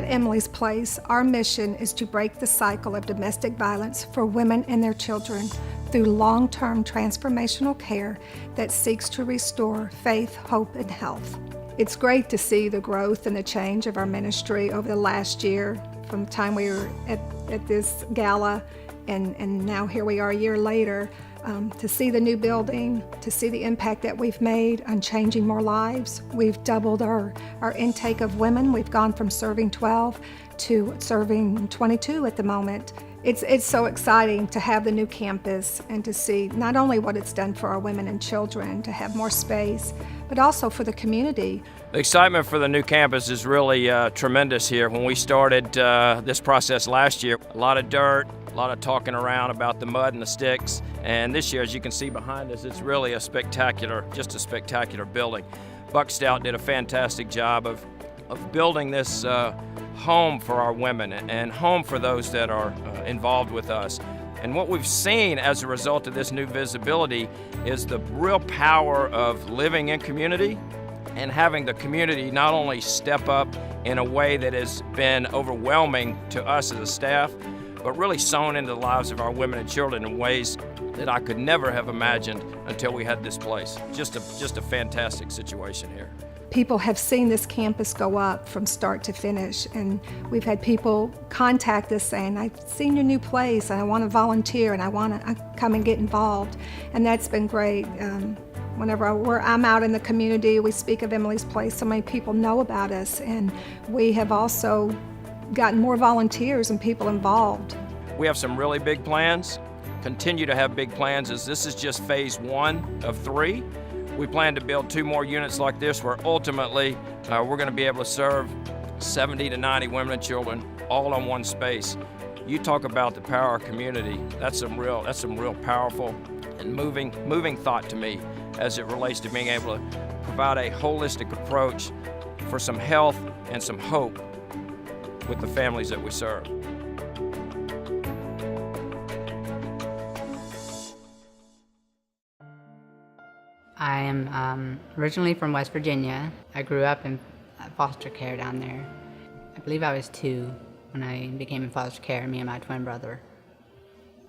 At Emily's Place, our mission is to break the cycle of domestic violence for women and their children through long-term transformational care that seeks to restore faith, hope, and health. It's great to see the growth and the change of our ministry over the last year, from the time we were at this gala, and now here we are a year later, to see the new building, to see the impact that we've made on changing more lives. We've doubled our intake of women. We've gone from serving 12 to serving 22 at the moment. It's so exciting to have the new campus and to see not only what it's done for our women and children to have more space, but also for the community. The excitement for the new campus is really tremendous here. When we started this process last year, a lot of dirt, a lot of talking around about the mud and the sticks. And this year, as you can see behind us, it's really a spectacular building. Buck Stout did a fantastic job of building this home for our women and home for those that are involved with us. And what we've seen as a result of this new visibility is the real power of living in community and having the community not only step up in a way that has been overwhelming to us as a staff, but really sown into the lives of our women and children in ways that I could never have imagined until we had this place. Just a fantastic situation here. People have seen this campus go up from start to finish, and we've had people contact us saying, I've seen your new place and I want to volunteer and I want to come and get involved, and that's been great. Whenever I'm out in the community, we speak of Emily's Place, so many people know about us, and we have also gotten more volunteers and people involved. We have some really big plans, continue to have big plans, as this is just phase 1 of 3. We plan to build 2 more units like this where ultimately we're going to be able to serve 70 to 90 women and children all in one space. You talk about the power of community. That's some real powerful and moving thought to me as it relates to being able to provide a holistic approach for some health and some hope with the families that we serve. I am originally from West Virginia. I grew up in foster care down there. I believe I was 2 when I became in foster care, me and my twin brother.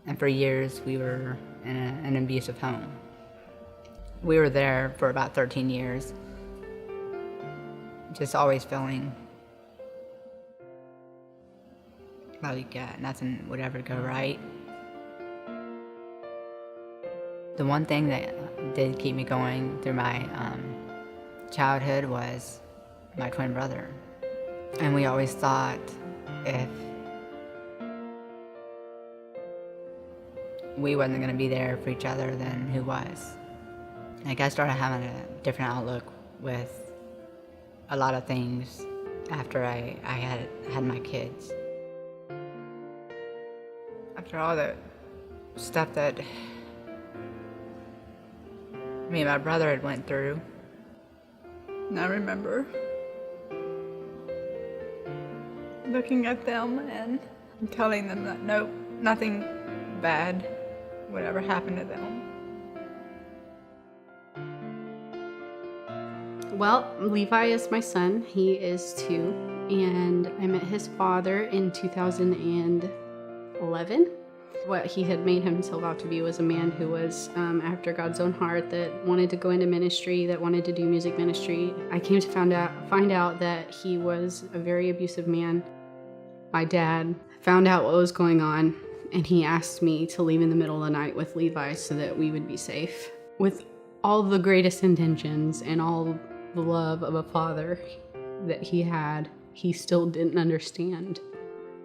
And for years we were in an abusive home. We were there for about 13 years, just always feeling like nothing would ever go right. The one thing that did keep me going through my childhood was my twin brother. And we always thought if we wasn't going to be there for each other, then who was? Like, I started having a different outlook with a lot of things after I had my kids. After all the stuff that me and my brother had went through, and I remember looking at them and telling them that nope, nothing bad would ever happen to them. Well, Levi is my son. He is 2, and I met his father in 2011. What he had made himself out to be was a man who was after God's own heart, that wanted to go into ministry, that wanted to do music ministry. I came to find out that he was a very abusive man. My dad found out what was going on, and he asked me to leave in the middle of the night with Levi so that we would be safe. With all the greatest intentions and all the love of a father that he had, he still didn't understand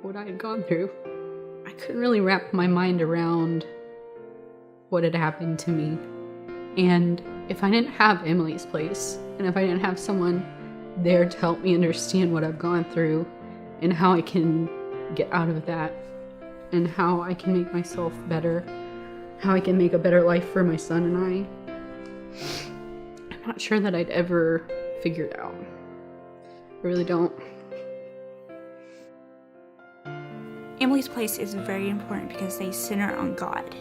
what I had gone through. I couldn't really wrap my mind around what had happened to me. And if I didn't have Emily's Place, and if I didn't have someone there to help me understand what I've gone through and how I can get out of that, and how I can make myself better, how I can make a better life for my son and I'm not sure that I'd ever figure it out. I really don't. Emily's Place is very important because they center on God.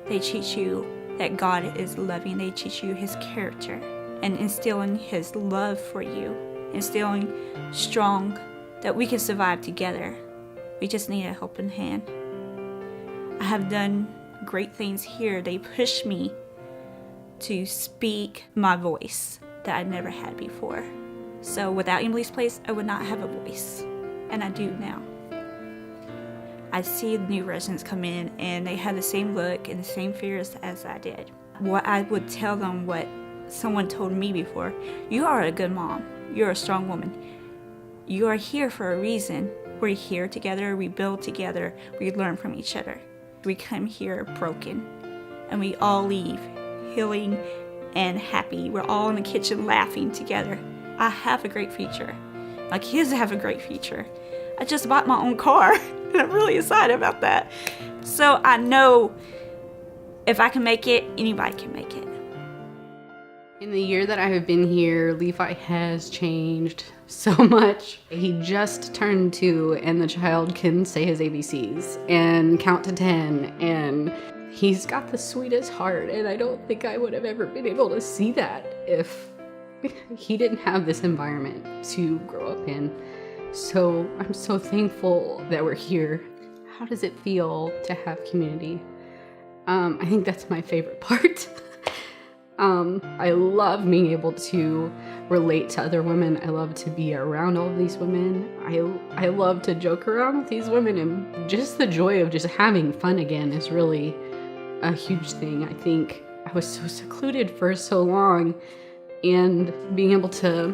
They teach you that God is loving. They teach you His character and instilling His love for you, instilling strong that we can survive together. We just need a helping hand. I have done great things here. They push me to speak my voice that I never had before. So without Emily's Place, I would not have a voice, and I do now. I see new residents come in and they have the same look and the same fears as I did. What I would tell them, what someone told me before: you are a good mom, you're a strong woman. You are here for a reason. We're here together, we build together, we learn from each other. We come here broken, and we all leave healing and happy. We're all in the kitchen laughing together. I have a great future. My kids have a great future. I just bought my own car, and I'm really excited about that. So I know if I can make it, anybody can make it. In the year that I have been here, Levi has changed so much. He just turned 2 and the child can say his ABCs and count to 10, and he's got the sweetest heart, and I don't think I would have ever been able to see that if he didn't have this environment to grow up in. So I'm so thankful that we're here. How does it feel to have community? I think that's my favorite part. I love being able to relate to other women. I love to be around all of these women. I love to joke around with these women, and just the joy of just having fun again is really a huge thing. I think I was so secluded for so long, and being able to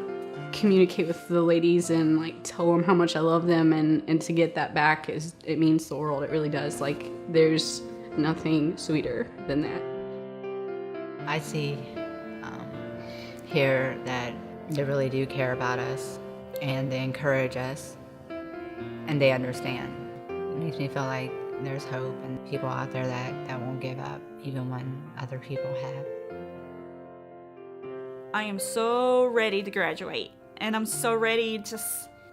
communicate with the ladies and like tell them how much I love them and to get that back it means the world. It really does. Like, there's nothing sweeter than that. I see here that they really do care about us, and they encourage us, and they understand. It makes me feel like there's hope and people out there that won't give up even when other people have. I am so ready to graduate, and I'm so ready to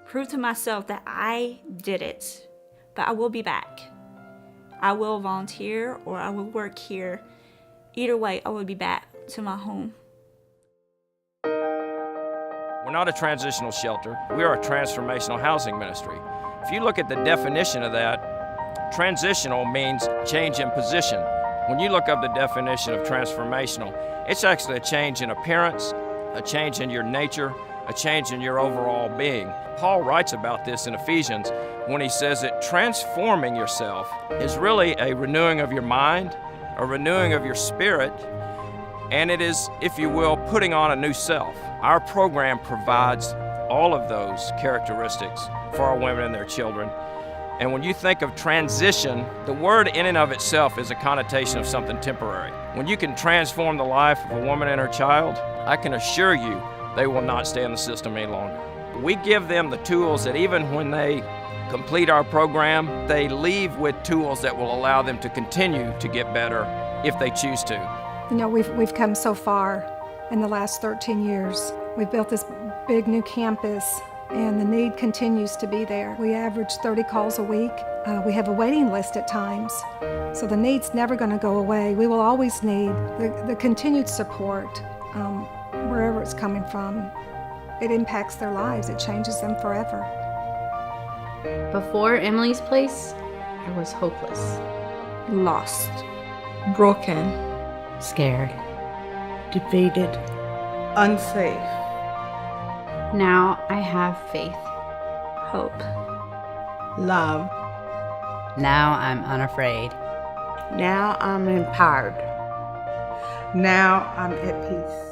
prove to myself that I did it. But I will be back. I will volunteer or I will work here. Either way, I will be back to my home. We're not a transitional shelter. We are a transformational housing ministry. If you look at the definition of that, transitional means change in position. When you look up the definition of transformational, it's actually a change in appearance, a change in your nature, a change in your overall being. Paul writes about this in Ephesians when he says that transforming yourself is really a renewing of your mind, a renewing of your spirit, and it is, if you will, putting on a new self. Our program provides all of those characteristics for our women and their children. And when you think of transition, the word in and of itself is a connotation of something temporary. When you can transform the life of a woman and her child, I can assure you they will not stay in the system any longer. We give them the tools that even when they complete our program, they leave with tools that will allow them to continue to get better if they choose to. You know, we've come so far in the last 13 years. We've built this big new campus, and the need continues to be there. We average 30 calls a week. We have a waiting list at times, so the need's never going to go away. We will always need the continued support wherever it's coming from. It impacts their lives. It changes them forever. Before Emily's Place, I was hopeless. Lost, broken, Scared. defeated, unsafe, Now I have faith. Hope. love. Now I'm unafraid. Now I'm empowered. Now I'm at peace.